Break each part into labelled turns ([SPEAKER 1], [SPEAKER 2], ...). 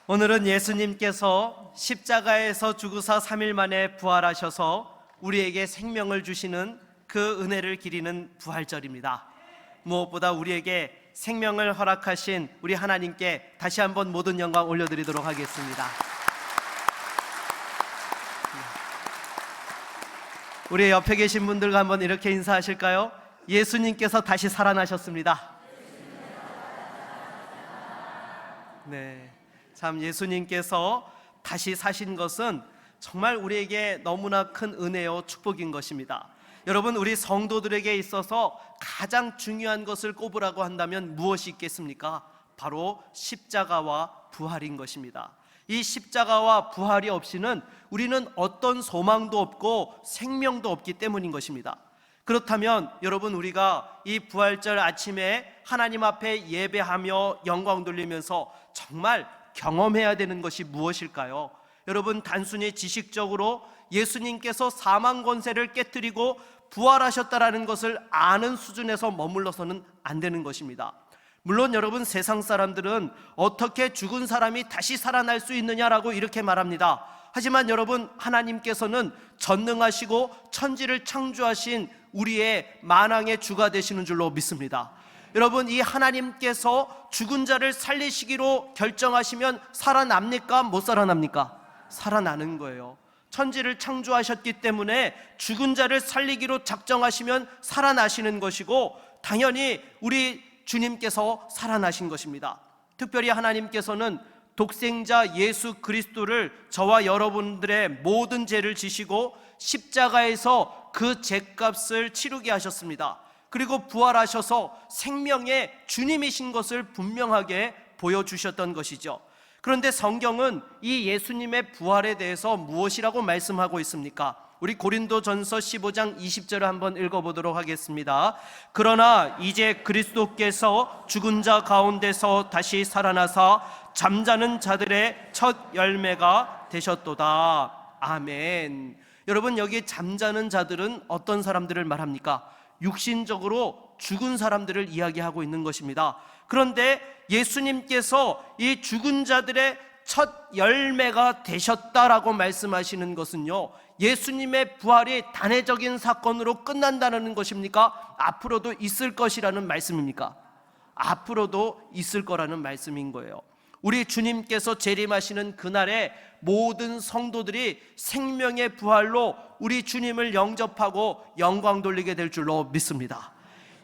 [SPEAKER 1] 오늘은 예수님께서 십자가에서 죽으사 3일 만에 부활하셔서 우리에게 생명을 주시는 그 은혜를 기리는 부활절입니다. 무엇보다 우리에게 생명을 허락하신 우리 하나님께 다시 한번 모든 영광 올려드리도록 하겠습니다. 우리 옆에 계신 분들과 한번 이렇게 인사하실까요? 예수님께서 다시 살아나셨습니다. 네, 참 예수님께서 다시 사신 것은 정말 우리에게 너무나 큰 은혜요 축복인 것입니다. 여러분, 우리 성도들에게 있어서 가장 중요한 것을 꼽으라고 한다면 무엇이 있겠습니까? 바로 십자가와 부활인 것입니다. 이 십자가와 부활이 없이는 우리는 어떤 소망도 없고 생명도 없기 때문인 것입니다. 그렇다면 여러분, 우리가 이 부활절 아침에 하나님 앞에 예배하며 영광 돌리면서 정말 경험해야 되는 것이 무엇일까요? 여러분, 단순히 지식적으로 예수님께서 사망 권세를 깨뜨리고 부활하셨다라는 것을 아는 수준에서 머물러서는 안 되는 것입니다. 물론 여러분, 세상 사람들은 어떻게 죽은 사람이 다시 살아날 수 있느냐라고 이렇게 말합니다. 하지만 여러분, 하나님께서는 전능하시고 천지를 창조하신 우리의 만왕의 주가 되시는 줄로 믿습니다. 여러분, 이 하나님께서 죽은 자를 살리시기로 결정하시면 살아납니까? 못 살아납니까? 살아나는 거예요. 천지를 창조하셨기 때문에 죽은 자를 살리기로 작정하시면 살아나시는 것이고, 당연히 우리 주님께서 살아나신 것입니다. 특별히 하나님께서는 독생자 예수 그리스도를 저와 여러분들의 모든 죄를 지시고 십자가에서 그 죄값을 치르게 하셨습니다. 그리고 부활하셔서 생명의 주님이신 것을 분명하게 보여주셨던 것이죠. 그런데 성경은 이 예수님의 부활에 대해서 무엇이라고 말씀하고 있습니까? 우리 고린도전서 15장 20절을 한번 읽어보도록 하겠습니다. 그러나 이제 그리스도께서 죽은 자 가운데서 다시 살아나사 잠자는 자들의 첫 열매가 되셨도다. 아멘. 여러분, 여기 잠자는 자들은 어떤 사람들을 말합니까? 육신적으로 죽은 사람들을 이야기하고 있는 것입니다. 그런데 예수님께서 이 죽은 자들의 첫 열매가 되셨다라고 말씀하시는 것은요, 예수님의 부활이 단회적인 사건으로 끝난다는 것입니까? 앞으로도 있을 것이라는 말씀입니까? 앞으로도 있을 거라는 말씀인 거예요. 우리 주님께서 재림하시는 그날에 모든 성도들이 생명의 부활로 우리 주님을 영접하고 영광 돌리게 될 줄로 믿습니다.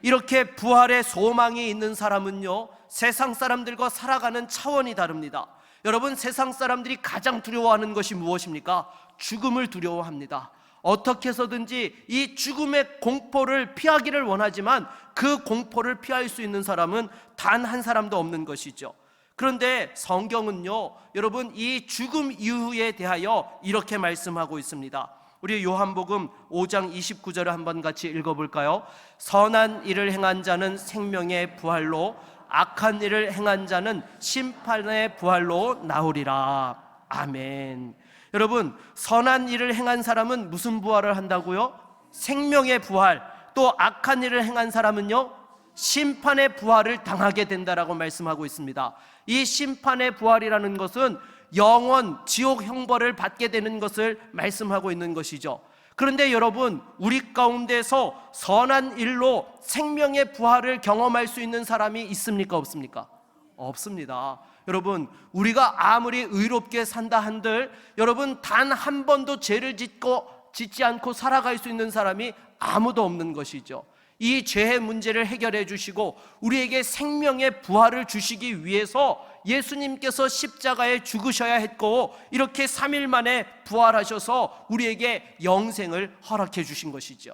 [SPEAKER 1] 이렇게 부활의 소망이 있는 사람은요, 세상 사람들과 살아가는 차원이 다릅니다. 여러분, 세상 사람들이 가장 두려워하는 것이 무엇입니까? 죽음을 두려워합니다. 어떻게 해서든지 이 죽음의 공포를 피하기를 원하지만 그 공포를 피할 수 있는 사람은 단 한 사람도 없는 것이죠. 그런데 성경은요, 여러분, 이 죽음 이후에 대하여 이렇게 말씀하고 있습니다. 우리 요한복음 5장 29절을 한번 같이 읽어볼까요? 선한 일을 행한 자는 생명의 부활로, 악한 일을 행한 자는 심판의 부활로 나오리라. 아멘. 여러분, 선한 일을 행한 사람은 무슨 부활을 한다고요? 생명의 부활. 또 악한 일을 행한 사람은요, 심판의 부활을 당하게 된다라고 말씀하고 있습니다. 이 심판의 부활이라는 것은 영원 지옥 형벌을 받게 되는 것을 말씀하고 있는 것이죠. 그런데 여러분, 우리 가운데서 선한 일로 생명의 부활을 경험할 수 있는 사람이 있습니까? 없습니까? 없습니다. 여러분, 우리가 아무리 의롭게 산다 한들 여러분, 단 한 번도 죄를 짓지 않고 살아갈 수 있는 사람이 아무도 없는 것이죠. 이 죄의 문제를 해결해 주시고 우리에게 생명의 부활을 주시기 위해서 예수님께서 십자가에 죽으셔야 했고, 이렇게 3일 만에 부활하셔서 우리에게 영생을 허락해 주신 것이죠.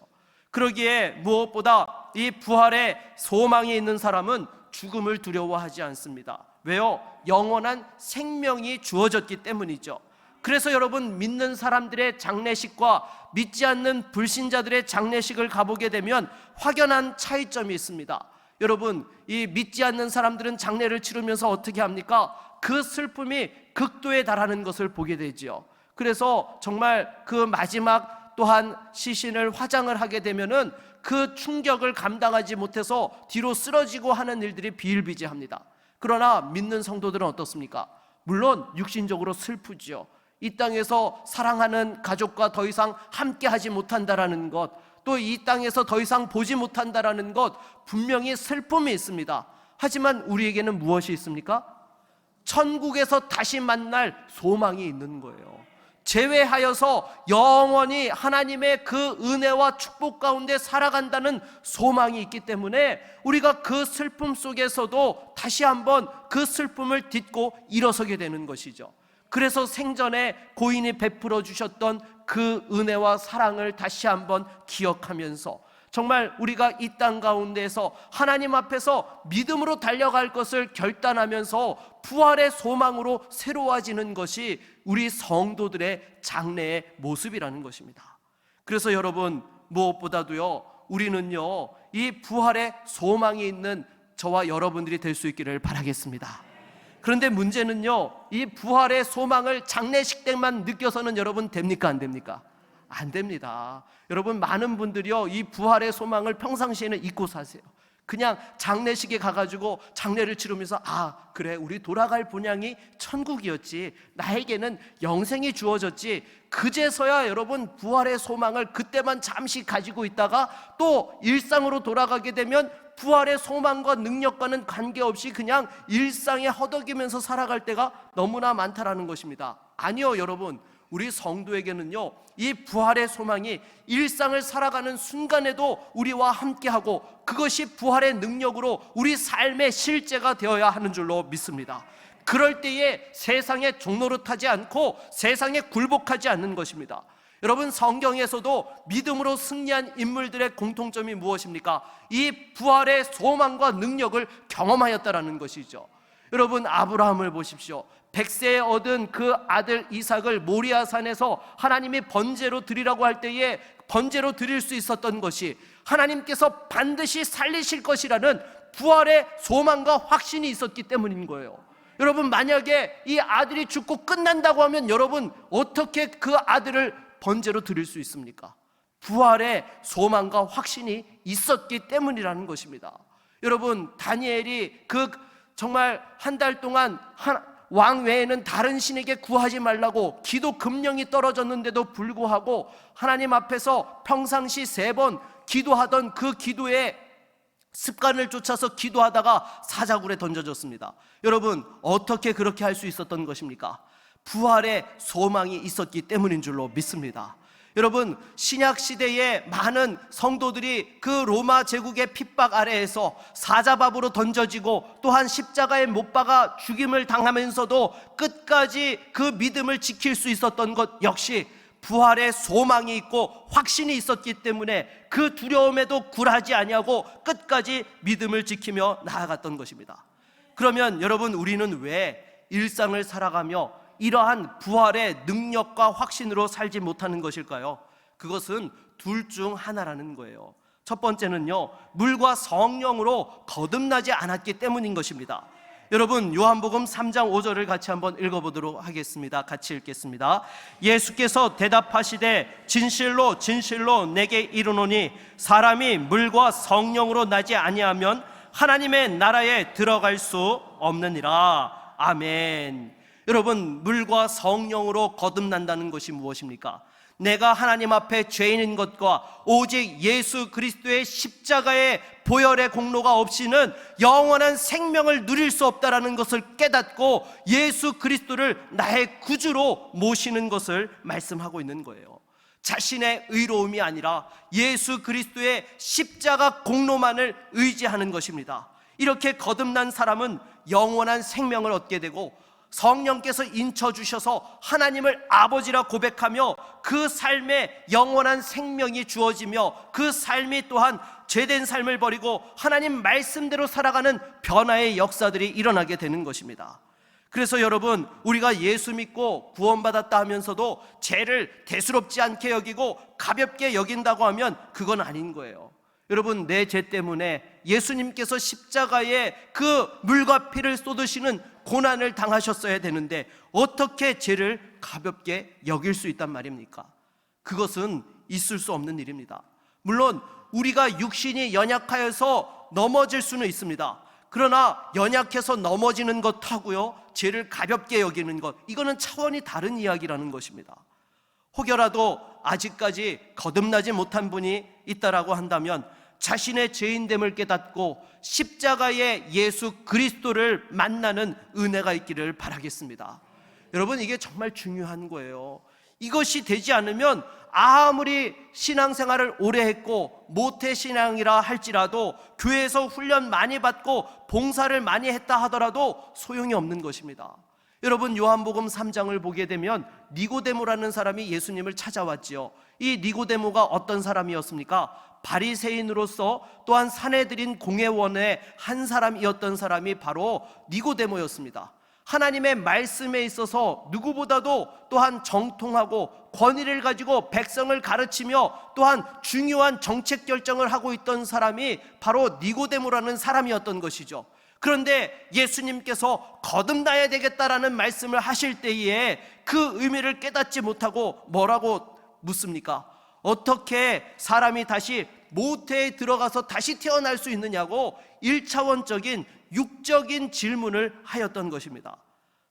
[SPEAKER 1] 그러기에 무엇보다 이 부활에 소망이 있는 사람은 죽음을 두려워하지 않습니다. 왜요? 영원한 생명이 주어졌기 때문이죠. 그래서 여러분, 믿는 사람들의 장례식과 믿지 않는 불신자들의 장례식을 가보게 되면 확연한 차이점이 있습니다. 여러분, 이 믿지 않는 사람들은 장례를 치르면서 어떻게 합니까? 그 슬픔이 극도에 달하는 것을 보게 되지요. 그래서 정말 그 마지막 또한 시신을 화장을 하게 되면은 그 충격을 감당하지 못해서 뒤로 쓰러지고 하는 일들이 비일비재합니다. 그러나 믿는 성도들은 어떻습니까? 물론 육신적으로 슬프죠. 이 땅에서 사랑하는 가족과 더 이상 함께 하지 못한다라는 것, 또 이 땅에서 더 이상 보지 못한다라는 것, 분명히 슬픔이 있습니다. 하지만 우리에게는 무엇이 있습니까? 천국에서 다시 만날 소망이 있는 거예요. 제외하여서 영원히 하나님의 그 은혜와 축복 가운데 살아간다는 소망이 있기 때문에 우리가 그 슬픔 속에서도 다시 한번 그 슬픔을 딛고 일어서게 되는 것이죠. 그래서 생전에 고인이 베풀어 주셨던 그 은혜와 사랑을 다시 한번 기억하면서 정말 우리가 이 땅 가운데에서 하나님 앞에서 믿음으로 달려갈 것을 결단하면서 부활의 소망으로 새로워지는 것이 우리 성도들의 장래의 모습이라는 것입니다. 그래서 여러분, 무엇보다도요, 우리는요, 이 부활의 소망이 있는 저와 여러분들이 될 수 있기를 바라겠습니다. 그런데 문제는요, 이 부활의 소망을 장례식 때만 느껴서는 여러분 됩니까, 안 됩니까? 안 됩니다. 여러분, 많은 분들이요, 이 부활의 소망을 평상시에는 잊고 사세요. 그냥 장례식에 가가지고 장례를 치르면서 그래, 우리 돌아갈 본향이 천국이었지, 나에게는 영생이 주어졌지, 그제서야 여러분 부활의 소망을 그때만 잠시 가지고 있다가 또 일상으로 돌아가게 되면 부활의 소망과 능력과는 관계없이 그냥 일상에 허덕이면서 살아갈 때가 너무나 많다라는 것입니다. 아니요, 여러분, 우리 성도에게는요, 이 부활의 소망이 일상을 살아가는 순간에도 우리와 함께하고 그것이 부활의 능력으로 우리 삶의 실제가 되어야 하는 줄로 믿습니다. 그럴 때에 세상에 종노릇하지 않고 세상에 굴복하지 않는 것입니다. 여러분, 성경에서도 믿음으로 승리한 인물들의 공통점이 무엇입니까? 이 부활의 소망과 능력을 경험하였다라는 것이죠. 여러분, 아브라함을 보십시오. 100세에 얻은 그 아들 이삭을 모리아산에서 하나님이 번제로 드리라고 할 때에 번제로 드릴 수 있었던 것이 하나님께서 반드시 살리실 것이라는 부활의 소망과 확신이 있었기 때문인 거예요. 여러분, 만약에 이 아들이 죽고 끝난다고 하면 여러분 어떻게 그 아들을 번제로 드릴 수 있습니까? 부활의 소망과 확신이 있었기 때문이라는 것입니다. 여러분, 다니엘이 정말 한 달 동안 왕 외에는 다른 신에게 구하지 말라고 기도 금령이 떨어졌는데도 불구하고 하나님 앞에서 평상시 3번 기도하던 그 기도의 습관을 쫓아서 기도하다가 사자굴에 던져졌습니다. 여러분, 어떻게 그렇게 할 수 있었던 것입니까? 부활의 소망이 있었기 때문인 줄로 믿습니다. 여러분, 신약 시대에 많은 성도들이 그 로마 제국의 핍박 아래에서 사자밥으로 던져지고 또한 십자가에 못 박아 죽임을 당하면서도 끝까지 그 믿음을 지킬 수 있었던 것 역시 부활의 소망이 있고 확신이 있었기 때문에 그 두려움에도 굴하지 아니하고 끝까지 믿음을 지키며 나아갔던 것입니다. 그러면 여러분, 우리는 왜 일상을 살아가며 이러한 부활의 능력과 확신으로 살지 못하는 것일까요? 그것은 둘 중 하나라는 거예요. 첫 번째는요, 물과 성령으로 거듭나지 않았기 때문인 것입니다. 여러분, 요한복음 3장 5절을 같이 한번 읽어보도록 하겠습니다. 같이 읽겠습니다. 예수께서 대답하시되 진실로 진실로 내게 이르노니 사람이 물과 성령으로 나지 아니하면 하나님의 나라에 들어갈 수 없느니라. 아멘. 여러분, 물과 성령으로 거듭난다는 것이 무엇입니까? 내가 하나님 앞에 죄인인 것과 오직 예수 그리스도의 십자가의 보혈의 공로가 없이는 영원한 생명을 누릴 수 없다라는 것을 깨닫고 예수 그리스도를 나의 구주로 모시는 것을 말씀하고 있는 거예요. 자신의 의로움이 아니라 예수 그리스도의 십자가 공로만을 의지하는 것입니다. 이렇게 거듭난 사람은 영원한 생명을 얻게 되고 성령께서 인쳐주셔서 하나님을 아버지라 고백하며 그 삶에 영원한 생명이 주어지며 그 삶이 또한 죄된 삶을 버리고 하나님 말씀대로 살아가는 변화의 역사들이 일어나게 되는 것입니다. 그래서 여러분, 우리가 예수 믿고 구원받았다 하면서도 죄를 대수롭지 않게 여기고 가볍게 여긴다고 하면 그건 아닌 거예요. 여러분, 내 죄 때문에 예수님께서 십자가에 그 물과 피를 쏟으시는 고난을 당하셨어야 되는데 어떻게 죄를 가볍게 여길 수 있단 말입니까? 그것은 있을 수 없는 일입니다. 물론 우리가 육신이 연약하여서 넘어질 수는 있습니다. 그러나 연약해서 넘어지는 것하고요, 죄를 가볍게 여기는 것, 이거는 차원이 다른 이야기라는 것입니다. 혹여라도 아직까지 거듭나지 못한 분이 있다라고 한다면 자신의 죄인됨을 깨닫고 십자가의 예수 그리스도를 만나는 은혜가 있기를 바라겠습니다. 여러분, 이게 정말 중요한 거예요. 이것이 되지 않으면 아무리 신앙생활을 오래 했고 모태신앙이라 할지라도, 교회에서 훈련 많이 받고 봉사를 많이 했다 하더라도 소용이 없는 것입니다. 여러분, 요한복음 3장을 보게 되면 니고데모라는 사람이 예수님을 찾아왔지요. 이 니고데모가 어떤 사람이었습니까? 바리새인으로서 또한 사내들인 공회원의 한 사람이었던 사람이 바로 니고데모였습니다. 하나님의 말씀에 있어서 누구보다도 또한 정통하고 권위를 가지고 백성을 가르치며 또한 중요한 정책 결정을 하고 있던 사람이 바로 니고데모라는 사람이었던 것이죠. 그런데 예수님께서 거듭나야 되겠다라는 말씀을 하실 때에 그 의미를 깨닫지 못하고 뭐라고 묻습니까? 어떻게 사람이 다시 모태에 들어가서 다시 태어날 수 있느냐고 1차원적인 육적인 질문을 하였던 것입니다.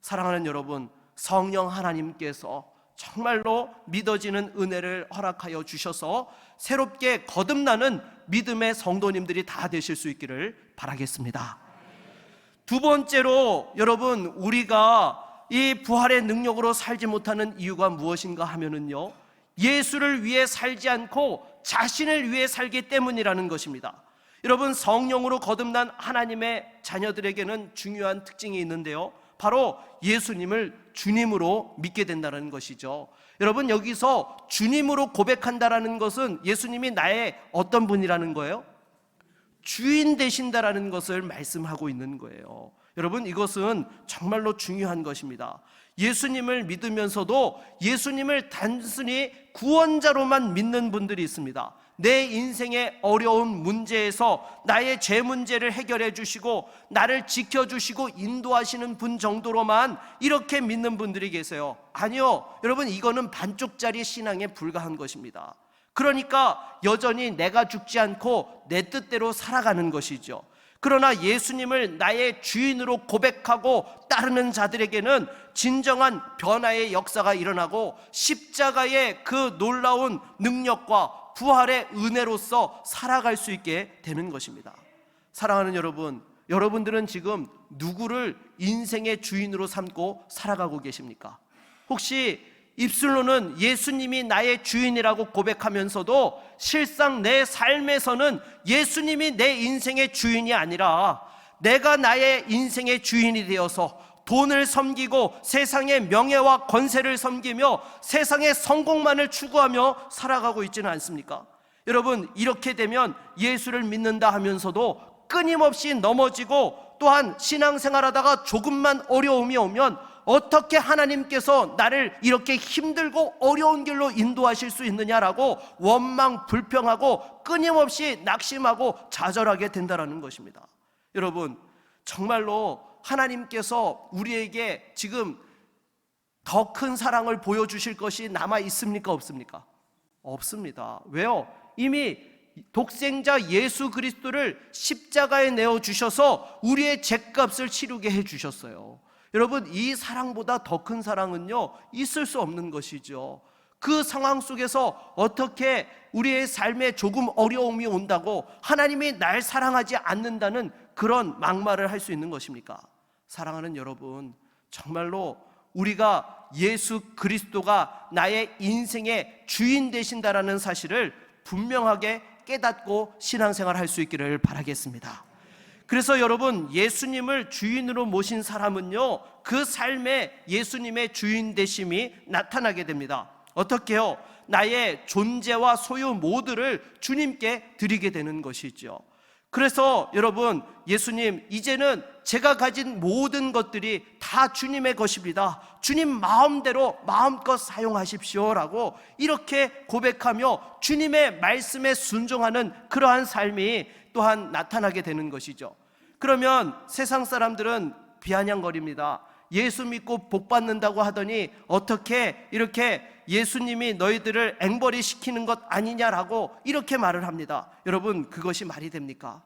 [SPEAKER 1] 사랑하는 여러분, 성령 하나님께서 정말로 믿어지는 은혜를 허락하여 주셔서 새롭게 거듭나는 믿음의 성도님들이 다 되실 수 있기를 바라겠습니다. 두 번째로, 여러분, 우리가 이 부활의 능력으로 살지 못하는 이유가 무엇인가 하면은요, 예수를 위해 살지 않고 자신을 위해 살기 때문이라는 것입니다. 여러분, 성령으로 거듭난 하나님의 자녀들에게는 중요한 특징이 있는데요, 바로 예수님을 주님으로 믿게 된다는 것이죠. 여러분, 여기서 주님으로 고백한다라는 것은 예수님이 나의 어떤 분이라는 거예요? 주인 되신다라는 것을 말씀하고 있는 거예요. 여러분, 이것은 정말로 중요한 것입니다. 예수님을 믿으면서도 예수님을 단순히 구원자로만 믿는 분들이 있습니다. 내 인생의 어려운 문제에서 나의 죄 문제를 해결해 주시고 나를 지켜주시고 인도하시는 분 정도로만 이렇게 믿는 분들이 계세요. 아니요, 여러분, 이거는 반쪽짜리 신앙에 불과한 것입니다. 그러니까 여전히 내가 죽지 않고 내 뜻대로 살아가는 것이죠. 그러나 예수님을 나의 주인으로 고백하고 따르는 자들에게는 진정한 변화의 역사가 일어나고 십자가의 그 놀라운 능력과 부활의 은혜로서 살아갈 수 있게 되는 것입니다. 사랑하는 여러분, 여러분들은 지금 누구를 인생의 주인으로 삼고 살아가고 계십니까? 혹시 입술로는 예수님이 나의 주인이라고 고백하면서도 실상 내 삶에서는 예수님이 내 인생의 주인이 아니라 내가 나의 인생의 주인이 되어서 돈을 섬기고 세상의 명예와 권세를 섬기며 세상의 성공만을 추구하며 살아가고 있지는 않습니까? 여러분, 이렇게 되면 예수를 믿는다 하면서도 끊임없이 넘어지고 또한 신앙생활하다가 조금만 어려움이 오면 어떻게 하나님께서 나를 이렇게 힘들고 어려운 길로 인도하실 수 있느냐라고 원망 불평하고 끊임없이 낙심하고 좌절하게 된다는 것입니다. 여러분, 정말로 하나님께서 우리에게 지금 더 큰 사랑을 보여주실 것이 남아 있습니까? 없습니까? 없습니다. 왜요? 이미 독생자 예수 그리스도를 십자가에 내어주셔서 우리의 죄값을 치르게 해주셨어요. 여러분, 이 사랑보다 더 큰 사랑은요, 있을 수 없는 것이죠. 그 상황 속에서 어떻게 우리의 삶에 조금 어려움이 온다고 하나님이 날 사랑하지 않는다는 그런 막말을 할 수 있는 것입니까? 사랑하는 여러분, 정말로 우리가 예수 그리스도가 나의 인생의 주인 되신다라는 사실을 분명하게 깨닫고 신앙생활 할 수 있기를 바라겠습니다. 그래서 여러분, 예수님을 주인으로 모신 사람은요, 그 삶에 예수님의 주인 되심이 나타나게 됩니다. 어떻게요? 나의 존재와 소유 모두를 주님께 드리게 되는 것이죠. 그래서 여러분, 예수님, 이제는 제가 가진 모든 것들이 다 주님의 것입니다. 주님 마음대로 마음껏 사용하십시오라고 이렇게 고백하며 주님의 말씀에 순종하는 그러한 삶이 또한 나타나게 되는 것이죠. 그러면 세상 사람들은 비아냥거립니다. 예수 믿고 복 받는다고 하더니 어떻게 이렇게 예수님이 너희들을 앵벌이 시키는 것 아니냐라고 이렇게 말을 합니다. 여러분, 그것이 말이 됩니까?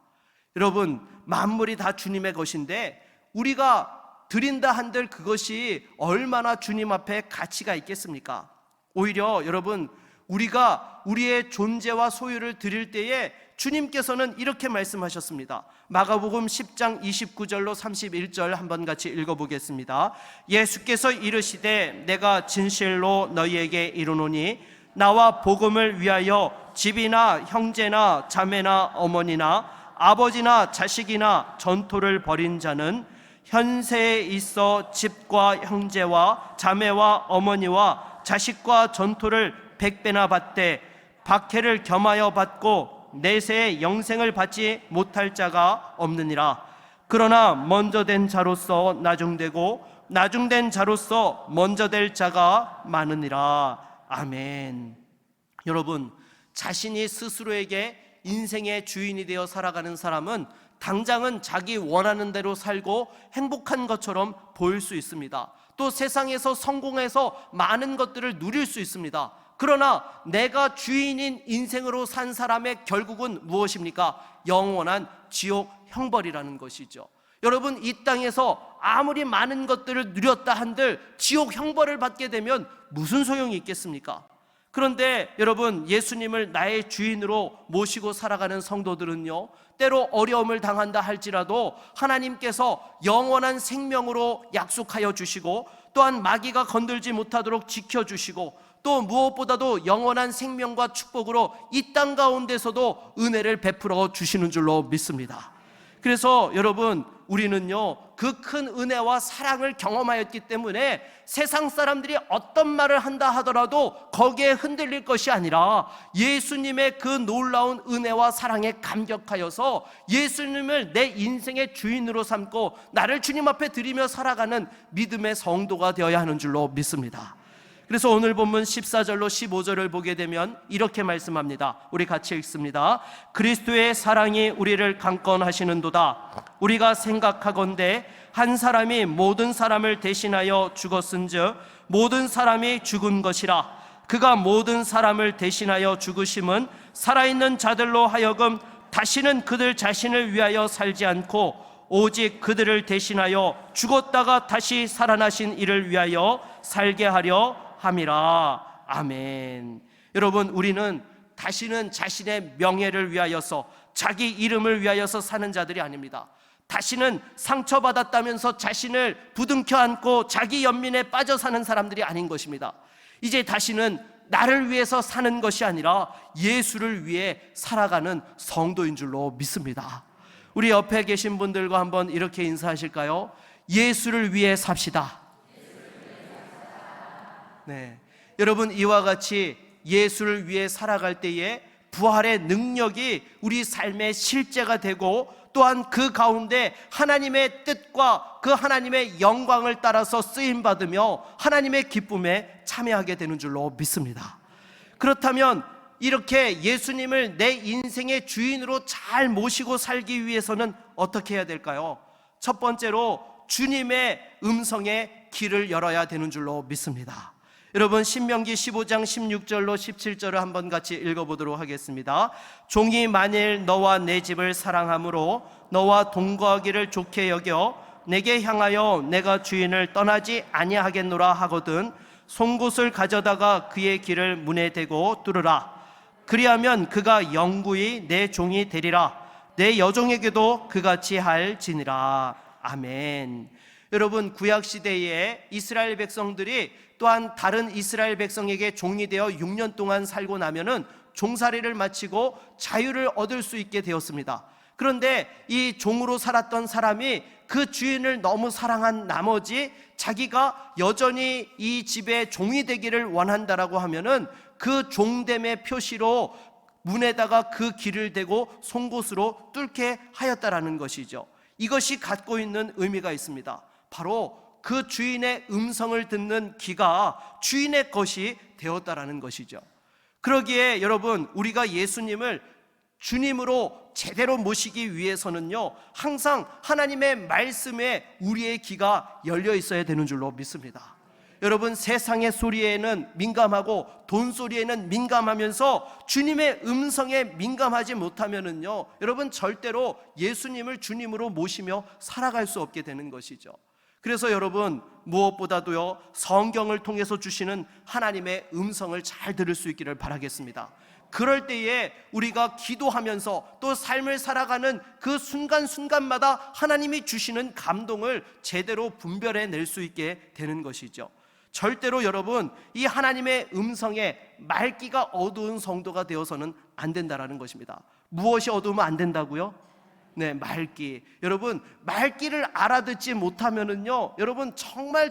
[SPEAKER 1] 여러분, 만물이 다 주님의 것인데 우리가 드린다 한들 그것이 얼마나 주님 앞에 가치가 있겠습니까? 오히려 여러분, 우리가 우리의 존재와 소유를 드릴 때에 주님께서는 이렇게 말씀하셨습니다. 마가복음 10장 29절로 31절 한번 같이 읽어보겠습니다. 예수께서 이르시되 내가 진실로 너희에게 이르노니 나와 복음을 위하여 집이나 형제나 자매나 어머니나 아버지나 자식이나 전토를 벌인 자는 현세에 있어 집과 형제와 자매와 어머니와 자식과 전토를 100배나 받되 박해를 겸하여 받고 내세에 영생을 받지 못할 자가 없느니라. 그러나 먼저 된 자로서 나중되고 나중된 자로서 먼저 될 자가 많으니라. 아멘. 여러분, 자신이 스스로에게 인생의 주인이 되어 살아가는 사람은 당장은 자기 원하는 대로 살고 행복한 것처럼 보일 수 있습니다. 또 세상에서 성공해서 많은 것들을 누릴 수 있습니다. 그러나 내가 주인인 인생으로 산 사람의 결국은 무엇입니까? 영원한 지옥 형벌이라는 것이죠. 여러분, 이 땅에서 아무리 많은 것들을 누렸다 한들 지옥 형벌을 받게 되면 무슨 소용이 있겠습니까? 그런데 여러분, 예수님을 나의 주인으로 모시고 살아가는 성도들은요, 때로 어려움을 당한다 할지라도 하나님께서 영원한 생명으로 약속하여 주시고 또한 마귀가 건들지 못하도록 지켜주시고 또 무엇보다도 영원한 생명과 축복으로 이 땅 가운데서도 은혜를 베풀어 주시는 줄로 믿습니다. 그래서 여러분, 우리는요 그 큰 은혜와 사랑을 경험하였기 때문에 세상 사람들이 어떤 말을 한다 하더라도 거기에 흔들릴 것이 아니라 예수님의 그 놀라운 은혜와 사랑에 감격하여서 예수님을 내 인생의 주인으로 삼고 나를 주님 앞에 드리며 살아가는 믿음의 성도가 되어야 하는 줄로 믿습니다. 그래서 오늘 본문 14절로 15절을 보게 되면 이렇게 말씀합니다. 우리 같이 읽습니다. 그리스도의 사랑이 우리를 강권하시는도다. 우리가 생각하건대 한 사람이 모든 사람을 대신하여 죽었은즉 모든 사람이 죽은 것이라. 그가 모든 사람을 대신하여 죽으심은 살아있는 자들로 하여금 다시는 그들 자신을 위하여 살지 않고 오직 그들을 대신하여 죽었다가 다시 살아나신 이를 위하여 살게 하려 함이라. 아멘. 여러분, 우리는 다시는 자신의 명예를 위하여서 자기 이름을 위하여서 사는 자들이 아닙니다. 다시는 상처받았다면서 자신을 부둥켜 안고 자기 연민에 빠져 사는 사람들이 아닌 것입니다. 이제 다시는 나를 위해서 사는 것이 아니라 예수를 위해 살아가는 성도인 줄로 믿습니다. 우리 옆에 계신 분들과 한번 이렇게 인사하실까요? 예수를 위해 삽시다. 네, 여러분, 이와 같이 예수를 위해 살아갈 때에 부활의 능력이 우리 삶의 실제가 되고 또한 그 가운데 하나님의 뜻과 그 하나님의 영광을 따라서 쓰임받으며 하나님의 기쁨에 참여하게 되는 줄로 믿습니다. 그렇다면 이렇게 예수님을 내 인생의 주인으로 잘 모시고 살기 위해서는 어떻게 해야 될까요? 첫 번째로 주님의 음성에 귀를 열어야 되는 줄로 믿습니다. 여러분, 신명기 15장 16절로 17절을 한번 같이 읽어보도록 하겠습니다. 종이 만일 너와 내 집을 사랑함으로 너와 동거하기를 좋게 여겨 내게 향하여 내가 주인을 떠나지 아니하겠노라 하거든 송곳을 가져다가 그의 길을 문에 대고 뚫으라. 그리하면 그가 영구히 내 종이 되리라. 내 여종에게도 그같이 할지니라. 아멘. 여러분, 구약시대에 이스라엘 백성들이 또한 다른 이스라엘 백성에게 종이 되어 6년 동안 살고 나면은 종살이를 마치고 자유를 얻을 수 있게 되었습니다. 그런데 이 종으로 살았던 사람이 그 주인을 너무 사랑한 나머지 자기가 여전히 이 집의 종이 되기를 원한다라고 하면은 그 종됨의 표시로 문에다가 그 길을 대고 송곳으로 뚫게 하였다라는 것이죠. 이것이 갖고 있는 의미가 있습니다. 바로 그 주인의 음성을 듣는 귀가 주인의 것이 되었다라는 것이죠. 그러기에 여러분, 우리가 예수님을 주님으로 제대로 모시기 위해서는요 항상 하나님의 말씀에 우리의 귀가 열려 있어야 되는 줄로 믿습니다. 여러분 세상의 소리에는 민감하고 돈 소리에는 민감하면서 주님의 음성에 민감하지 못하면은요, 여러분 절대로 예수님을 주님으로 모시며 살아갈 수 없게 되는 것이죠. 그래서 여러분 무엇보다도요, 성경을 통해서 주시는 하나님의 음성을 잘 들을 수 있기를 바라겠습니다. 그럴 때에 우리가 기도하면서 또 삶을 살아가는 그 순간순간마다 하나님이 주시는 감동을 제대로 분별해낼 수 있게 되는 것이죠. 절대로 여러분 이 하나님의 음성에 맑기가 어두운 성도가 되어서는 안 된다라는 것입니다. 무엇이 어두우면 안 된다고요? 네, 맑기. 여러분 맑기를 알아듣지 못하면은요, 여러분 정말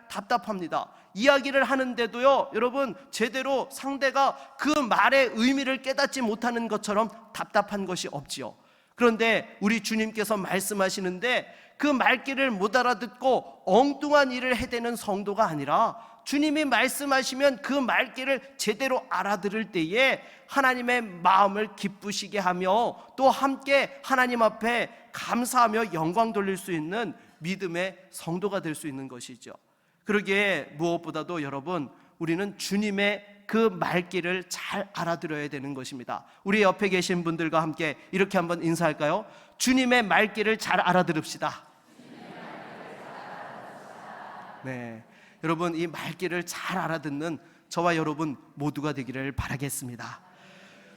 [SPEAKER 1] 답답합니다. 이야기를 하는데도요, 여러분 제대로 상대가 그 말의 의미를 깨닫지 못하는 것처럼 답답한 것이 없지요. 그런데 우리 주님께서 말씀하시는데 그 맑기를 못 알아듣고 엉뚱한 일을 해대는 성도가 아니라 주님이 말씀하시면 그 맑기를 제대로 알아들을 때에 하나님의 마음을 기쁘시게 하며 또 함께 하나님 앞에 감사하며 영광 돌릴 수 있는 믿음의 성도가 될 수 있는 것이죠. 그러기에 무엇보다도 여러분 우리는 주님의 그 말귀를 잘 알아들어야 되는 것입니다. 우리 옆에 계신 분들과 함께 이렇게 한번 인사할까요? 주님의 말귀를 잘 알아들읍시다. 네, 여러분 이 말귀를 잘 알아듣는 저와 여러분 모두가 되기를 바라겠습니다.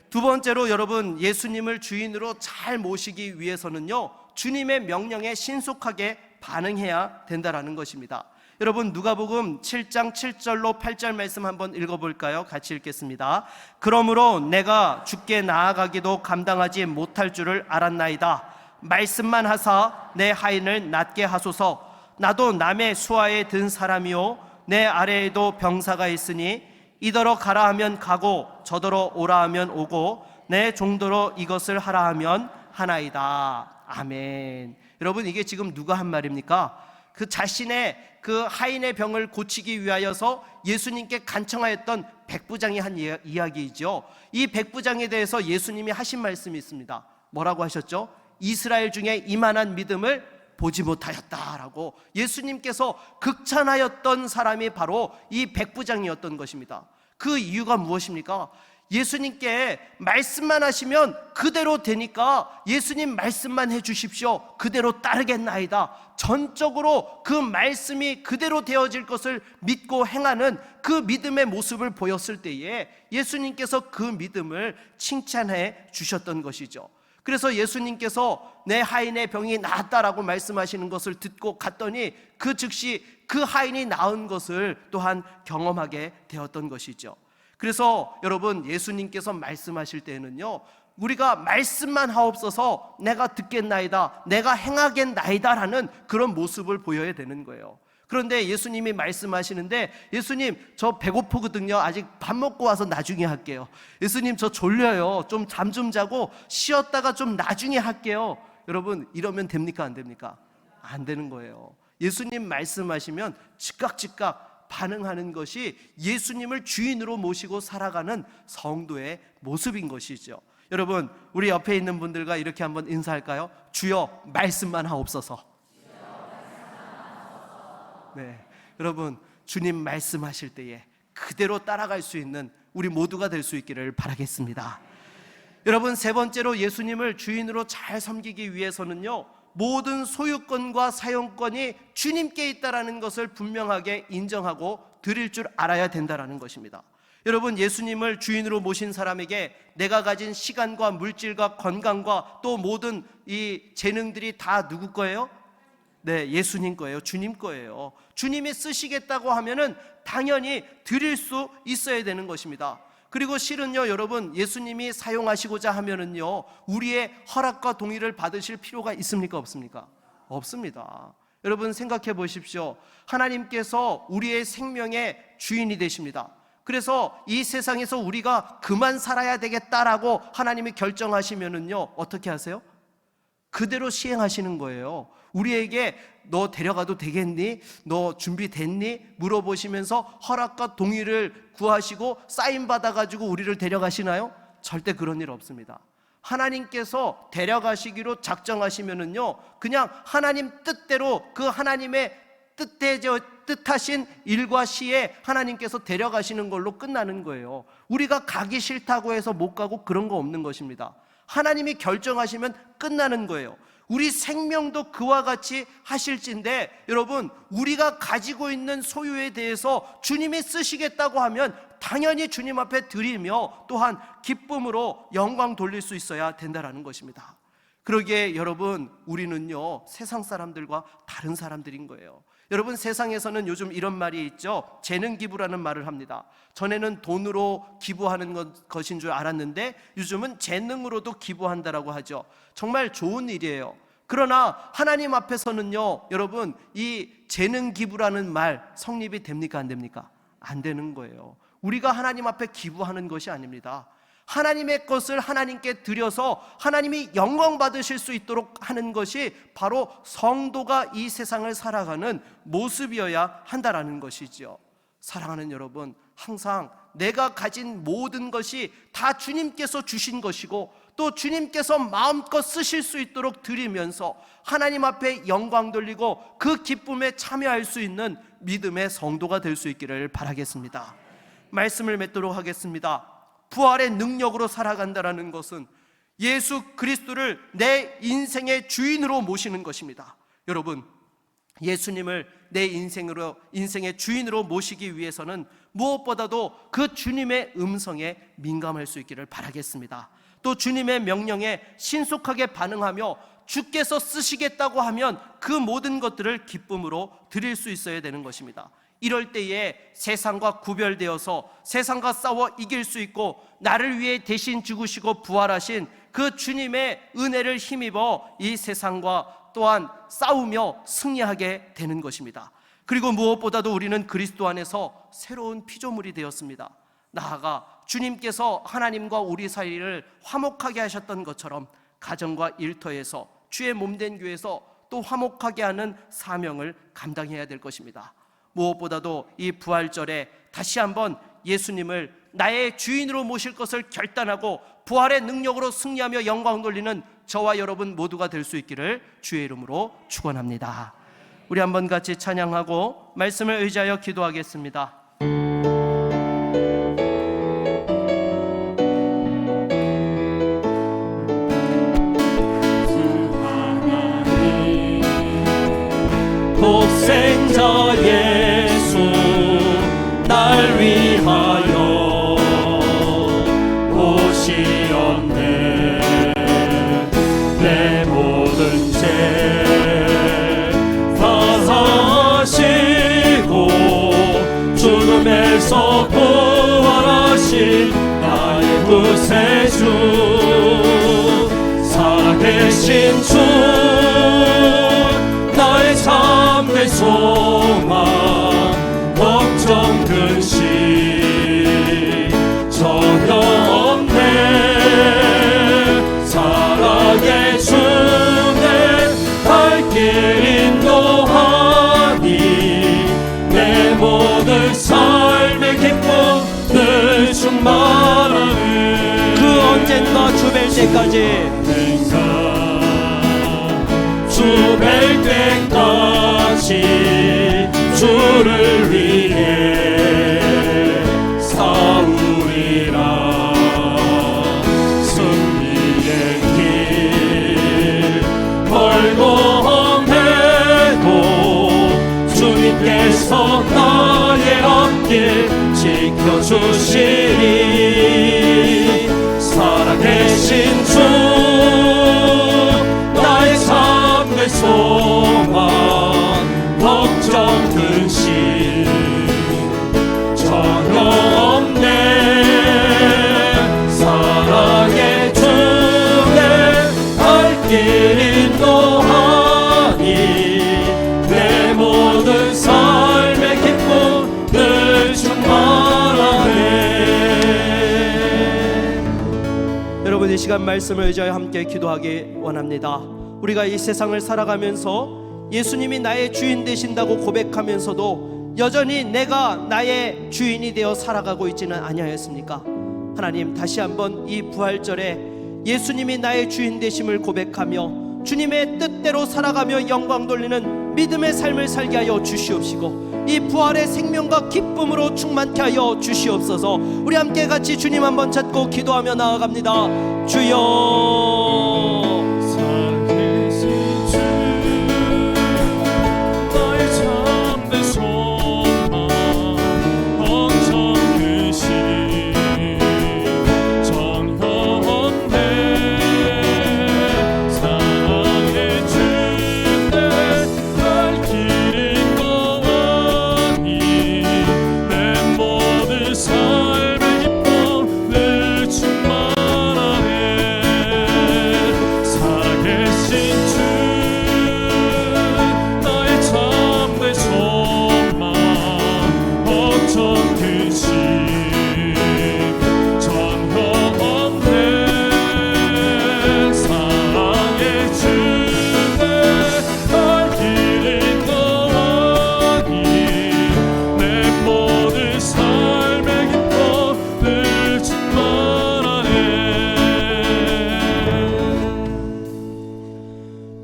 [SPEAKER 1] 두 번째로 여러분 예수님을 주인으로 잘 모시기 위해서는요, 주님의 명령에 신속하게 반응해야 된다라는 것입니다. 여러분 누가복음 7장 7절로 8절 말씀 한번 읽어볼까요? 같이 읽겠습니다. 그러므로 내가 주께 나아가기도 감당하지 못할 줄을 알았나이다. 말씀만 하사 내 하인을 낫게 하소서. 나도 남의 수하에 든 사람이요 내 아래에도 병사가 있으니 이더러 가라 하면 가고 저더러 오라 하면 오고 내 종도로 이것을 하라 하면 하나이다. 아멘. 여러분 이게 지금 누가 한 말입니까? 그 자신의 그 하인의 병을 고치기 위하여서 예수님께 간청하였던 백부장이 한 이야기이죠. 이 백부장에 대해서 예수님이 하신 말씀이 있습니다. 뭐라고 하셨죠? 이스라엘 중에 이만한 믿음을 보지 못하였다라고 예수님께서 극찬하였던 사람이 바로 이 백부장이었던 것입니다. 그 이유가 무엇입니까? 예수님께 말씀만 하시면 그대로 되니까 예수님 말씀만 해주십시오. 그대로 따르겠나이다. 전적으로 그 말씀이 그대로 되어질 것을 믿고 행하는 그 믿음의 모습을 보였을 때에 예수님께서 그 믿음을 칭찬해 주셨던 것이죠. 그래서 예수님께서 내 하인의 병이 나았다라고 말씀하시는 것을 듣고 갔더니 그 즉시 그 하인이 나은 것을 또한 경험하게 되었던 것이죠. 그래서 여러분 예수님께서 말씀하실 때는요, 우리가 말씀만 하옵소서 내가 듣겠나이다, 내가 행하겠나이다 라는 그런 모습을 보여야 되는 거예요. 그런데 예수님이 말씀하시는데 예수님 저 배고프거든요. 아직 밥 먹고 와서 나중에 할게요. 예수님 저 졸려요. 좀 잠 좀 자고 쉬었다가 좀 나중에 할게요. 여러분 이러면 됩니까 안 됩니까? 안 되는 거예요. 예수님 말씀하시면 즉각 반응하는 것이 예수님을 주인으로 모시고 살아가는 성도의 모습인 것이죠. 여러분 우리 옆에 있는 분들과 이렇게 한번 인사할까요? 주여 말씀만 하옵소서. 네, 여러분 주님 말씀하실 때에 그대로 따라갈 수 있는 우리 모두가 될 수 있기를 바라겠습니다. 여러분 세 번째로 예수님을 주인으로 잘 섬기기 위해서는요, 모든 소유권과 사용권이 주님께 있다라는 것을 분명하게 인정하고 드릴 줄 알아야 된다라는 것입니다. 여러분 예수님을 주인으로 모신 사람에게 내가 가진 시간과 물질과 건강과 또 모든 이 재능들이 다 누구 거예요? 네, 예수님 거예요. 주님 거예요. 주님이 쓰시겠다고 하면은 당연히 드릴 수 있어야 되는 것입니다. 그리고 실은요, 여러분 예수님이 사용하시고자 하면은요, 우리의 허락과 동의를 받으실 필요가 있습니까? 없습니까? 없습니다. 여러분 생각해 보십시오. 하나님께서 우리의 생명의 주인이 되십니다. 그래서 이 세상에서 우리가 그만 살아야 되겠다라고 하나님이 결정하시면은요, 어떻게 하세요? 그대로 시행하시는 거예요. 우리에게 너 데려가도 되겠니? 너 준비됐니? 물어보시면서 허락과 동의를 구하시고 사인 받아가지고 우리를 데려가시나요? 절대 그런 일 없습니다. 하나님께서 데려가시기로 작정하시면은요, 그냥 하나님 뜻대로 그 하나님의 뜻하신 일과 시에 하나님께서 데려가시는 걸로 끝나는 거예요. 우리가 가기 싫다고 해서 못 가고 그런 거 없는 것입니다. 하나님이 결정하시면 끝나는 거예요. 우리 생명도 그와 같이 하실진데, 여러분, 우리가 가지고 있는 소유에 대해서 주님이 쓰시겠다고 하면 당연히 주님 앞에 드리며 또한 기쁨으로 영광 돌릴 수 있어야 된다라는 것입니다. 그러기에 여러분, 우리는요 세상 사람들과 다른 사람들인 거예요. 여러분, 세상에서는 요즘 이런 말이 있죠. 재능 기부라는 말을 합니다. 전에는 돈으로 기부하는 것인 줄 알았는데 요즘은 재능으로도 기부한다라고 하죠. 정말 좋은 일이에요. 그러나 하나님 앞에서는요, 여러분, 이 재능 기부라는 말 성립이 됩니까? 안 됩니까? 안 되는 거예요. 우리가 하나님 앞에 기부하는 것이 아닙니다. 하나님의 것을 하나님께 드려서 하나님이 영광 받으실 수 있도록 하는 것이 바로 성도가 이 세상을 살아가는 모습이어야 한다라는 것이죠. 사랑하는 여러분, 항상 내가 가진 모든 것이 다 주님께서 주신 것이고 또 주님께서 마음껏 쓰실 수 있도록 드리면서 하나님 앞에 영광 돌리고 그 기쁨에 참여할 수 있는 믿음의 성도가 될 수 있기를 바라겠습니다. 말씀을 맺도록 하겠습니다. 부활의 능력으로 살아간다는 것은 예수 그리스도를 내 인생의 주인으로 모시는 것입니다. 여러분, 예수님을 내 인생의 주인으로 모시기 위해서는 무엇보다도 그 주님의 음성에 민감할 수 있기를 바라겠습니다. 또 주님의 명령에 신속하게 반응하며 주께서 쓰시겠다고 하면 그 모든 것들을 기쁨으로 드릴 수 있어야 되는 것입니다. 이럴 때에 세상과 구별되어서 세상과 싸워 이길 수 있고 나를 위해 대신 죽으시고 부활하신 그 주님의 은혜를 힘입어 이 세상과 또한 싸우며 승리하게 되는 것입니다. 그리고 무엇보다도 우리는 그리스도 안에서 새로운 피조물이 되었습니다. 나아가 주님께서 하나님과 우리 사이를 화목하게 하셨던 것처럼 가정과 일터에서 주의 몸된 교회에서 또 화목하게 하는 사명을 감당해야 될 것입니다. 무엇보다도 이 부활절에 다시 한번 예수님을 나의 주인으로 모실 것을 결단하고 부활의 능력으로 승리하며 영광 돌리는 저와 여러분 모두가 될 수 있기를 주의 이름으로 축원합니다. 우리 한번 같이 찬양하고 말씀을 의지하여 기도하겠습니다.
[SPEAKER 2] 독생자 예수 날 위하여 오시었네. 내 모든 죄 사하시고 죽음에서 부활하신 나의 구세주, 살아계신 주 나의 참된 소망, 걱정 근심 전혀 없네. 사랑의 주내 발길 인도하니 내 모든 삶의 기쁨을 충만하네.
[SPEAKER 1] 그 언젠가 주 뵐 때까지
[SPEAKER 2] 주 뵐 때까지 주를 위해 싸우리라. 승리의 길 벌거해도 주님께서 나의 앞길 지켜주시리. 살아계신 주 나의 삶의 소망, 걱정 근심 전혀 없네. 사랑의 주의 발길 인도하니 내 모든 삶의 기쁨 늘 충만하네.
[SPEAKER 1] 여러분, 이 시간 말씀을 의지하여 함께 기도하기 원합니다. 우리가 이 세상을 살아가면서 예수님이 나의 주인 되신다고 고백하면서도 여전히 내가 나의 주인이 되어 살아가고 있지는 아니하였습니까? 하나님, 다시 한번 이 부활절에 예수님이 나의 주인 되심을 고백하며 주님의 뜻대로 살아가며 영광 돌리는 믿음의 삶을 살게 하여 주시옵시고 이 부활의 생명과 기쁨으로 충만케 하여 주시옵소서. 우리 함께 같이 주님 한번 찾고 기도하며 나아갑니다. 주여